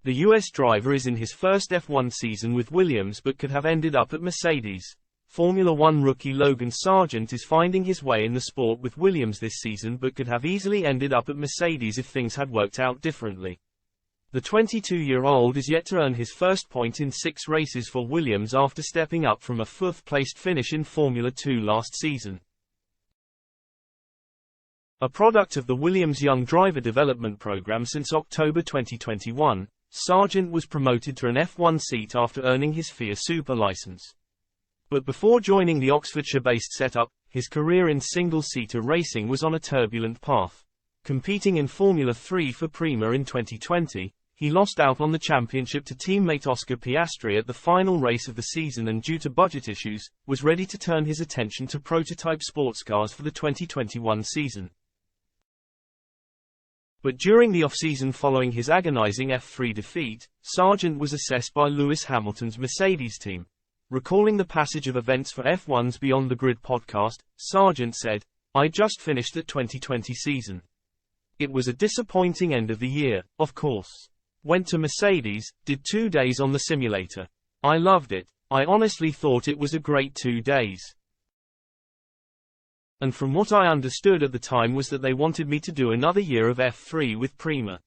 The US driver is in his first F1 season with Williams but could have ended up at Mercedes. Formula One rookie Logan Sargeant is finding his way in the sport with Williams this season but could have easily ended up at Mercedes if things had worked out differently. The 22-year-old is yet to earn his first point in 6 races for Williams after stepping up from a 4th-placed finish in Formula 2 last season. A product of the Williams Young Driver Development Program since October 2021, Sargeant was promoted to an F1 seat after earning his FIA Super license. But before joining the Oxfordshire-based setup, his career in single-seater racing was on a turbulent path. Competing in Formula 3 for Prima in 2020, he lost out on the championship to teammate Oscar Piastri at the final race of the season and due to budget issues, was ready to turn his attention to prototype sports cars for the 2021 season. But during the off-season following his agonizing F3 defeat, Sargeant was assessed by Lewis Hamilton's Mercedes team. Recalling the passage of events for F1's Beyond the Grid podcast, Sargeant said, "I just finished the 2020 season. It was a disappointing end of the year, of course. Went to Mercedes, did 2 days on the simulator. I loved it. I honestly thought it was a great 2 days. And from what I understood at the time was that they wanted me to do another year of F3 with Prima.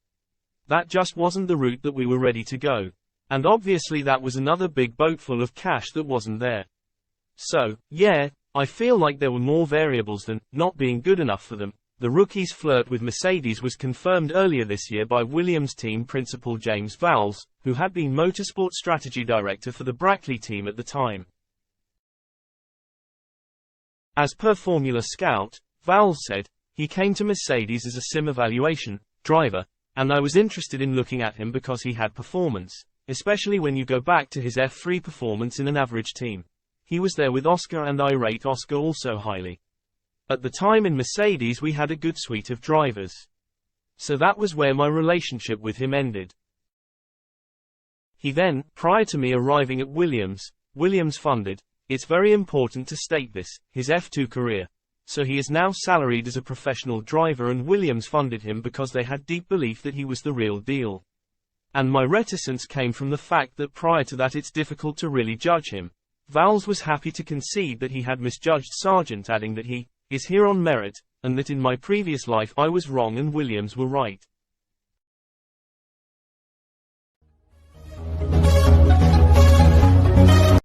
That just wasn't the route that we were ready to go. And obviously that was another big boatful of cash that wasn't there. So, yeah, I feel like there were more variables than not being good enough for them." The rookie's flirt with Mercedes was confirmed earlier this year by Williams team principal James Vowles, who had been motorsport strategy director for the Brackley team at the time. As per Formula Scout, Vowles said, "He came to Mercedes as a sim evaluation driver, and I was interested in looking at him because he had performance, especially when you go back to his F3 performance in an average team. He was there with Oscar and I rate Oscar also highly. At the time in Mercedes we had a good suite of drivers. So that was where my relationship with him ended." He then, prior to me arriving at Williams funded, it's very important to state this, his F2 career. So he is now salaried as a professional driver and Williams funded him because they had deep belief that he was the real deal. And my reticence came from the fact that prior to that it's difficult to really judge him. Vowles was happy to concede that he had misjudged Sargeant, adding that he is here on merit, and that in my previous life I was wrong and Williams were right.